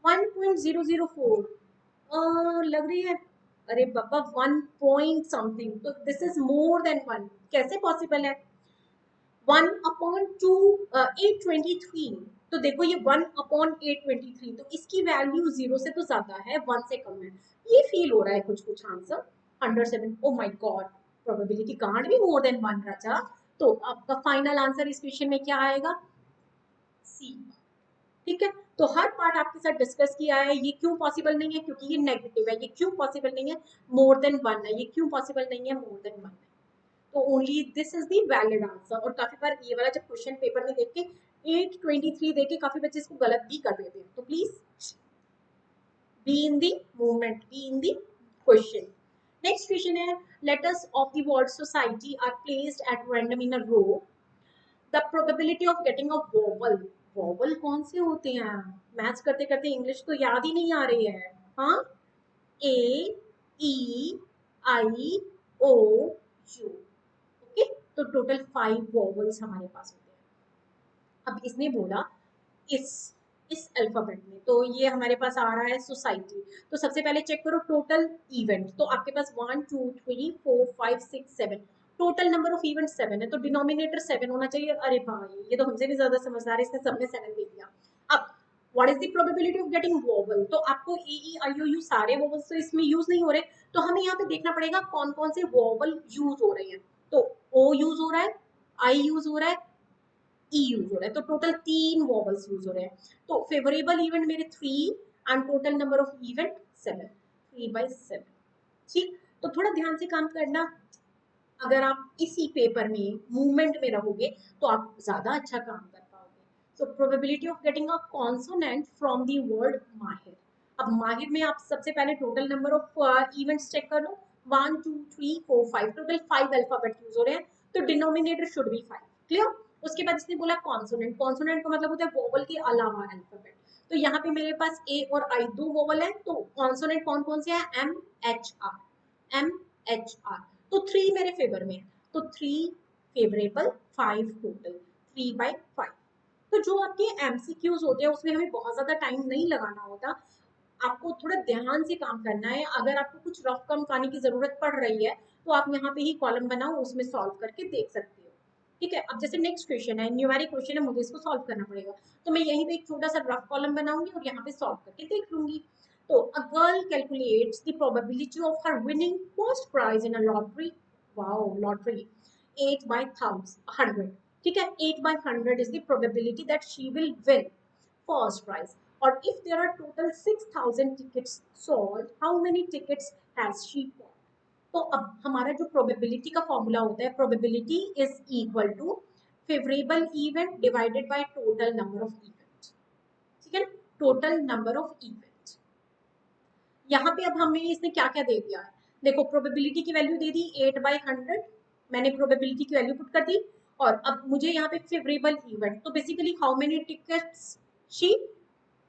A: 1.004 लग रही है, अरे बाबा 1 पॉइंट समथिंग, तो दिस इज मोर देन 1, कैसे पॉसिबल है? 1/823, तो देखो ये 1/823, तो इसकी वैल्यू 0 से तो ज्यादा है, 1 से कम है, ये फील हो रहा है कुछ कुछ answer. 107, oh my God, probability can't be more than 1 राजा। तो आपका फाइनल आंसर इस क्वेश्चन में क्या आएगा? सी। ठीक है, तो हर पार्ट आपके साथ डिस्कस किया है, ये क्यों पॉसिबल नहीं है, क्योंकि ये नेगेटिव है, ये क्यों पॉसिबल नहीं है, मोर देन 1 है, ये क्यों पॉसिबल नहीं है, मोर देन 1 है, तो only this is the valid answer. और काफी बार ये वाला जब क्वेश्चन पेपर में देख के 823 देख के काफी बच्चे इसको गलत भी कर देते हैं, तो please be in the movement, be in the question. Next question है, letters of the word society are placed at random in a row, the probability of getting a vowel, vowel कौन से होते हैं? मैच करते करते English तो याद ही नहीं आ रही है। हाँ, ए, ई, आई, ओ, यू, ओके, तो टोटल 5 वोवल्स हमारे पास होते हैं। अब इसने बोला इस अल्फाबेट में, तो ये हमारे पास आ रहा है सोसाइटी, तो सबसे पहले चेक करो टोटल इवेंट, तो आपके पास 1 2 3 4 5 6 7, टोटल नंबर ऑफ इवेंट 7 है, तो डिनोमिनेटर 7 होना चाहिए। अरे भाई, ये तो हमसे भी ज्यादा समझदार है, इसने सबने 7 दे दिया। अब what is the probability of getting vowel, तो आपको ए ई आई ओ यू सारे वोवल्स तो इसमें यूज नहीं हो रहे, तो हमें यहाँ पे देखना पड़ेगा कौन कौन से वोवल यूज हो रहे हैं। तो ओ यूज हो रहा है, आई यूज हो रहा है, ई यूज हो रहा है, तो टोटल 3 वॉवल्स यूज हो रहे हैं। तो फेवरेबल इवेंट मेरे 3 and total number of event 7, 3/7। ठीक, तो थोड़ा ध्यान से काम करना, अगर आप इसी पेपर में मूवमेंट में रहोगे तो आप ज्यादा अच्छा काम कर पाओगे। So probability of getting a consonant from the word Mahir. अब माहिर में आप सबसे पहले total number of events check कर लो, 1 2 3 4 5, टोटल 5 अल्फाबेट यूज हो रहे हैं, तो डिनोमिनेटर शुड बी 5, क्लियर? उसके बाद इसने बोला कॉन्सोनेंट, कॉन्सोनेंट का मतलब होता है वोवल के अलावा अल्फाबेट। तो यहाँ पे मेरे पास ए और आई दो वोवल है, तो कॉन्सोनेंट कौन कौन से हैं, M H R, M H R. तो 3 मेरे फेवर में है, तो 3 फेवरेबल, 5 टोटल, 3/5। तो जो आपके एमसीक्यूज होते हैं उसमें हमें बहुत ज्यादा टाइम नहीं लगाना होता, आपको थोड़ा ध्यान से काम करना है। अगर आपको कुछ रफ कम करने की जरूरत पड़ रही है तो आप यहाँ पे ही कॉलम बनाओ, उसमें सॉल्व करके देख सकते हो। ठीक है, अब जैसे नेक्स्ट क्वेश्चन है, न्यूमेरिक क्वेश्चन है, मुझे इसको सॉल्व करना पड़ेगा, तो मैं यहीं पे एक छोटा सा रफ कॉलम बनाऊंगी और यहाँ पे सॉल्व करके देख लूंगी। तो a girl calculates the probability of her winning first prize in a lottery, wow lottery, 8/100। ठीक है, 8/100 is the probability that she will win first prize. और if there are total 6,000 tickets sold, how many tickets has she bought? तो अब हमारा जो probability का formula होता है, probability is equal to favourable event divided by total number of event. ठीक है, टोटल नंबर ऑफ इवेंट। यहाँ पे अब हमें इसने क्या क्या दे दिया है, देखो प्रोबेबिलिटी की वैल्यू दे दी 8/100, मैंने प्रोबेबिलिटी की वैल्यू पुट कर दी। और अब मुझे यहाँ पे फेवरेबल इवेंट, तो basically how many tickets she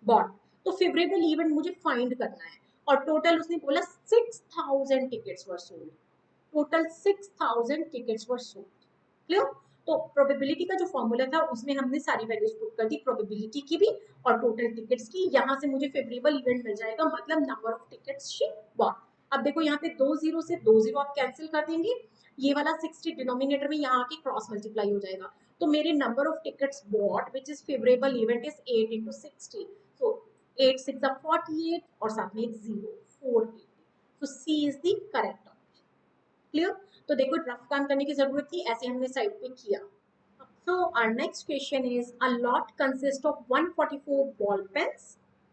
A: bought, तो फेवरेबल इवेंट मुझे फाइंड करना है। और टोटल उसने बोला 6,000 tickets were sold, total 6,000 tickets were sold. Clear? तो प्रोबेबिलिटी का जो फॉर्मूला था उसमें हमने सारी वैल्यूज पुट कर दी, प्रोबेबिलिटी की भी और टोटल टिकट्स की। यहाँ से मुझे फेवरेबल इवेंट मिल जाएगा, मतलब number of tickets she bought. अब देखो यहाँ पे 2 जीरो से 2 जीरो आप कैंसिल कर देंगे, ये वाला 60 डिनोमिनेटर में यहाँ आके क्रॉस मल्टीप्लाई हो जाएगा, तो मेरे number of tickets bought which is favourable event is 8 into 60, so 8 6 48 और साथ में एक 0, 480। तो C is the correct option. Clear? तो देखो रफ काम करने की जरूरत थी, ऐसे हमने साइड पे किया। So our next question is, a lot consists of 144 ball pens,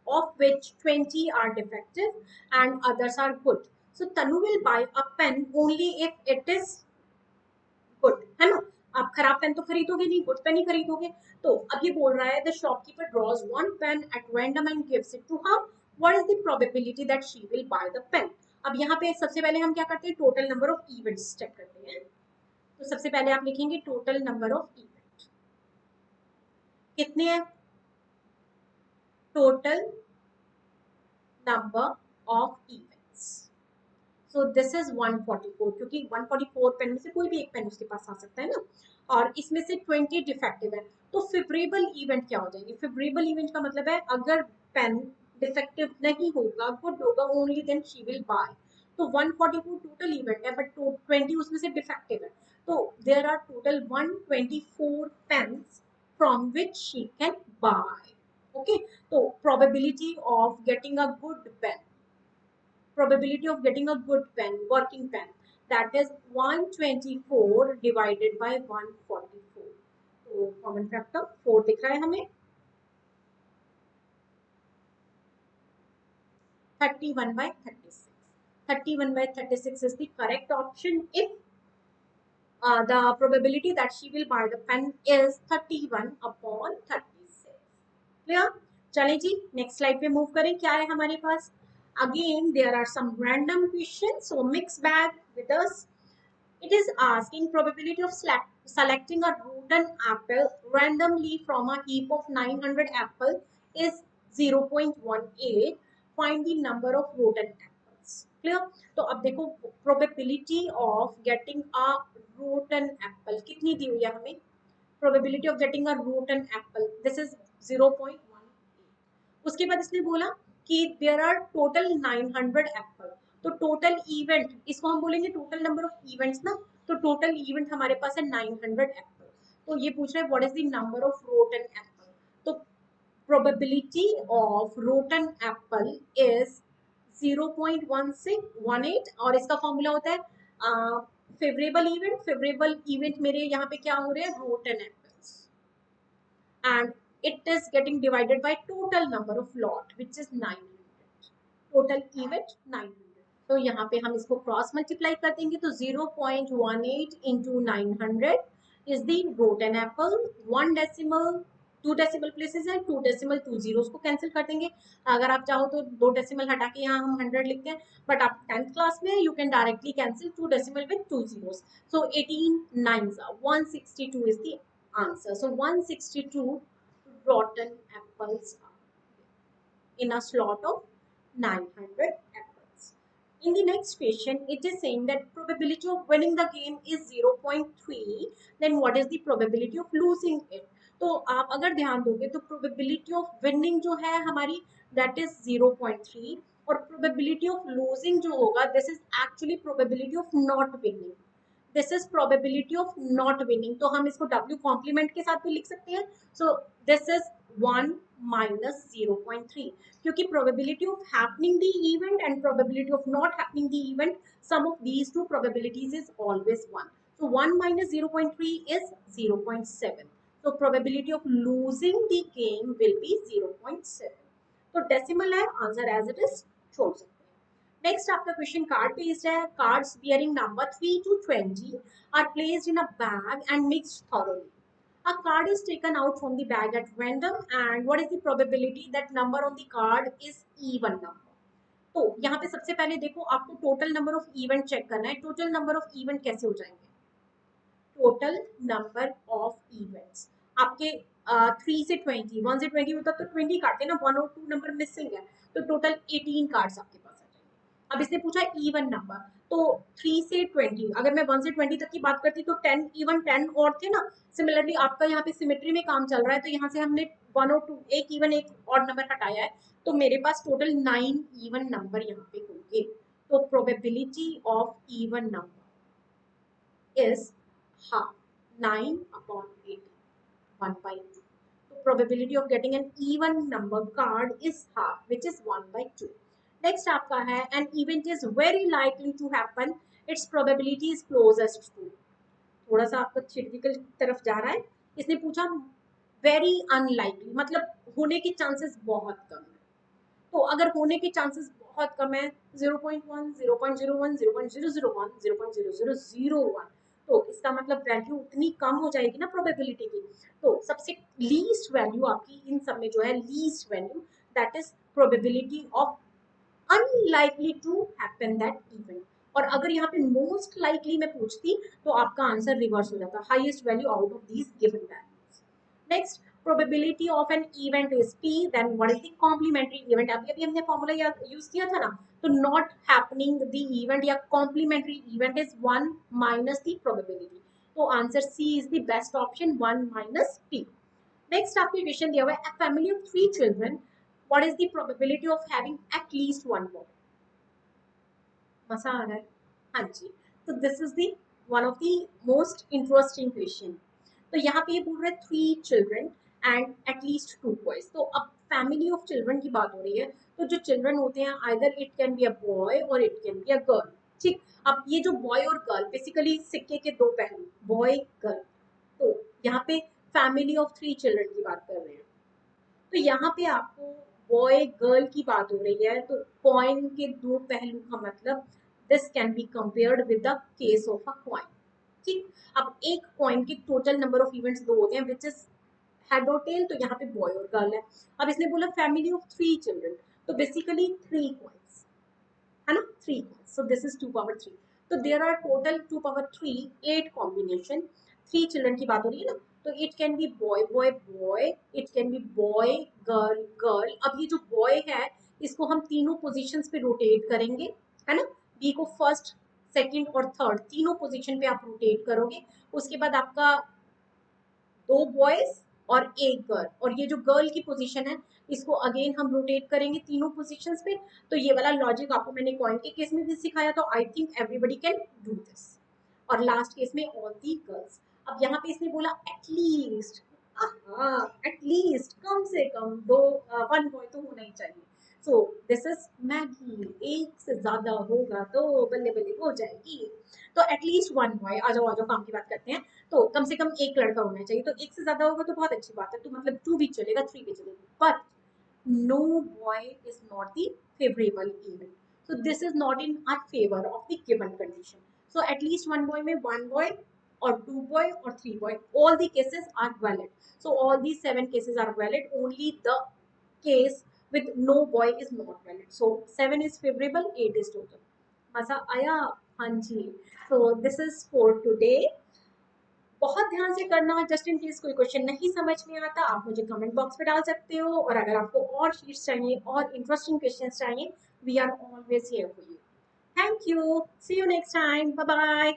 A: of which 20 are defective and others are good. So Tanu will buy a pen only if it is good, है ना? आप खराब pen तो खरीदोगे नहीं, good pain ही खरीदोगे। तो अब ये बोल रहा है the shopkeeper draws one pen at random and gives it to her, what is the probability that she will buy the pen. अब यहाँ पे सबसे पहले हम क्या करते हैं, total number of events check करते हैं। तो सबसे पहले आप लिखेंगे टोटल नंबर ऑफ इवेंट कितने हैं, total number of events. So this is 144, क्योंकि 144 पेन में से कोई भी एक पेन उसके पास आ सकता है ना, और इसमें से 20 डिफेक्टिव है। तो फेवरेबल इवेंट क्या हो जाएंगे, फेवरेबल इवेंट का मतलब है अगर पेन डिफेक्टिव नहीं होगा, गुड होगा, only then she will buy. तो 144 टोटल इवेंट है, बट 20 उसमें से डिफेक्टिव है, तो there are total 124 pens from which she can buy. Okay, तो probability of getting a good pen, probability of getting a good pen, working pen, that is 124 divided by 144। तो common factor 4 दिख रहा है हमें, 31/36। 31/36 is the correct option if the probability that she will buy the pen is 31/36। Clear? चलें जी next slide पे move करें, क्या है हमारे पास। Again, there are some random questions, so mix bag with us. It is asking probability of selecting a rotten apple randomly from a heap of 900 apple is 0.18. Find the number of rotten apples. Clear? तो अब देखो probability of getting a rotten apple कितनी दी हुई है हमें, probability of getting a rotten apple this is 0.18। उसके बाद इसने बोला कि देयर आर टोटल 900 एप्पल, तो टोटल इवेंट इसको हम बोलेंगे टोटल नंबर ऑफ इवेंट्स ना, तो टोटल इवेंट हमारे पास है 900 एप्पल। तो ये पूछ रहा है what is the number of rotten apple, तो probability of rotten apple is 0.1618 और इसका फॉर्मूला होता है फेवरेबल इवेंट, फेवरेबल इवेंट मेरे यहाँ पे क्या हो रहे हैं, rotten apples, and it is getting divided by total number of lot which is 900, total event 900। तो यहाँ पे हम इसको क्रॉस मल्टीप्लाई कर देंगे, तो 0.18 into 900 is the rotten apple। One decimal, two decimal places है, टू डेसिमल, टू जीरोस को कैंसिल कर देंगे। अगर आप चाहो तो दो डेसिमल हटा के यहाँ हम 100 लिखते हैं, बट आप 10th क्लास में you can directly cancel two decimal with two zeros. So 18 9 162 is the answer. So 162 rotten apples in a slot of 900 apples. In the next question, it is saying that probability of winning the game is 0.3. Then what is the probability of losing it? तो आप अगर ध्यान दोगे तो probability of winning जो है हमारी that is 0.3 और probability of losing जो होगा this is actually probability of not winning. This is probability of not winning तो हम इसको W कॉम्प्लीमेंट के साथ भी लिख सकते हैं सो दिस इज 1 minus 0.3 क्योंकि probability of happening the event and probability of not happening the event sum of these two probabilities is always 1 so 1 minus 0.3 is 0.7 so probability of losing the game will be 0.7 तो decimal है answer as it is छोड़ सकते हैं Next, आपका question card based है. Cards bearing number 3 to 20 are placed in a bag and mixed thoroughly. A card is taken out from the bag at random, and what is the probability that number on the card is even number? तो यहाँ पे सबसे पहले देखो आपको total number of event check करना है. Total number of event कैसे हो जाएंगे? टोटल नंबर ऑफ इवेंट्स आपके 3 से 20 1 से 20 होता तो 20 काटते ना 1 और 2 नंबर मिसिंग है तो टोटल 18 कार्ड्स आपके पास आ जाएंगे अब इसने पूछा इवन नंबर तो 3 से 20 अगर मैं 1 से 20 तक की बात करती तो 10 इवन 10 और थे ना सिमिलरली आपका यहाँ पे सिमेट्री में काम चल रहा है तो यहाँ से हमने 1 और 2 एक इवन एक ऑड नंबर हटाया है तो मेरे पास टोटल 9 इवन नंबर यहाँ पे होंगे तो probability of even number is half 9 upon 18 1 by 2 so probability of getting an even number card is half which is 1 by 2 next आपका है an event is very likely to happen its probability is closest to थोड़ा सा आपका theoretical तरफ जा रहा है इसने पूछा वेरी अनलाइकली मतलब होने के चांसेस बहुत कम है तो अगर होने के चांसेस बहुत कम है 0.1 0.01 0.001 0.0001 तो इसका मतलब वैल्यू उतनी कम हो जाएगी ना प्रोबेबिलिटी की तो सबसे लीस्ट वैल्यू आपकी इन सब में जो है least value that is probability of unlikely to happen that event और अगर यहाँ पे मोस्ट लाइकली मैं पूछती तो आपका आंसर रिवर्स हो जाता highest value out of these given values next probability of an event is P, then what is the complementary event? अभी हमने फॉर्मूला यूज किया था ना तो not happening the event या complementary event is 1 minus the probability. तो answer C is the best option 1 minus P. Next आपको question दिया हुआ है a family of 3 children, what is the probability of having at least one boy? मजा आ रहा है हाँ जी तो this is the one of the most interesting question तो यहाँ पे ये बोल रहे हैं 3 चिल्ड्रन एंड एटलीस्ट 2 बॉयज तो अब फैमिली ऑफ चिल्ड्रन की बात हो रही है तो जो चिल्ड्रन होते हैं either it can be a boy और it can be a girl ठीक अब ये जो बॉय और गर्ल बेसिकली सिक्के के दो पहलू बॉय गर्ल तो यहाँ पे फैमिली ऑफ 3 चिल्ड्रन की बात कर रहे हैं तो यहाँ पे आपको बॉय गर्ल की बात हो रही है तो कॉइन के दो पहलू का मतलब this can be compared with the case of a coin ठीक अब एक कॉइन के टोटल नंबर ऑफ इवेंट्स दो होते हैं विच इज हेड और टेल तो यहाँ पे बॉय और गर्ल है अब इसने बोला फैमिली ऑफ 3 चिल्ड्रन तो बेसिकली 3 कॉइन्स है ना 3 coins so this is 2 power 3 तो there are total 2 power 3 8 combination 3 children की बात हो रही है ना तो it can be boy boy boy it can be boy girl girl अब ये जो बॉय है इसको हम तीनों पोजीशंस पे रोटेट करेंगे है ना बी को फर्स्ट सेकंड और थर्ड तीनों पोजीशन पे आप रोटेट करोगे उसके बाद आपका 2 बॉयज और एक गर्ल और ये जो गर्ल की पोजीशन है इसको अगेन हम रोटेट करेंगे तीनों पोजीशंस पे तो ये वाला लॉजिक आपको मैंने कॉइन के केस में भी सिखाया तो I think everybody can do this और लास्ट केस में ऑल दी गर्ल्स अब यहाँ पे इसने बोला एटलीस्ट एटलीस्ट कम से कम 1 बॉय तो होना ही चाहिए सो दिस इज मैगी एक से ज्यादा होगा तो बल्ले बल्ले हो जाएगी तो एटलीस्ट 1 बॉय आ जाओ काम की बात करते हैं तो कम से कम एक लड़का होना चाहिए तो एक से ज्यादा होगा तो बहुत अच्छी बात है तो मतलब 2 भी चलेगा 3 भी चलेगा but no boy is not the favourable event so this is not in our favor of the given condition so at least 1 boy में 1 boy or 2 boy or 3 boy all the cases are valid so all these 7 cases are valid only the case with no boy is not valid so 7 is favorable 8 is total मजा आया हाँ जी so this is for today बहुत ध्यान से करना, just in case कोई question नहीं समझ में आता आप मुझे कमेंट बॉक्स में डाल सकते हो, और अगर आपको और शीट्स चाहिए और इंटरेस्टिंग क्वेश्चंस चाहिए, we are always here for you. Thank you, see you next time, bye bye.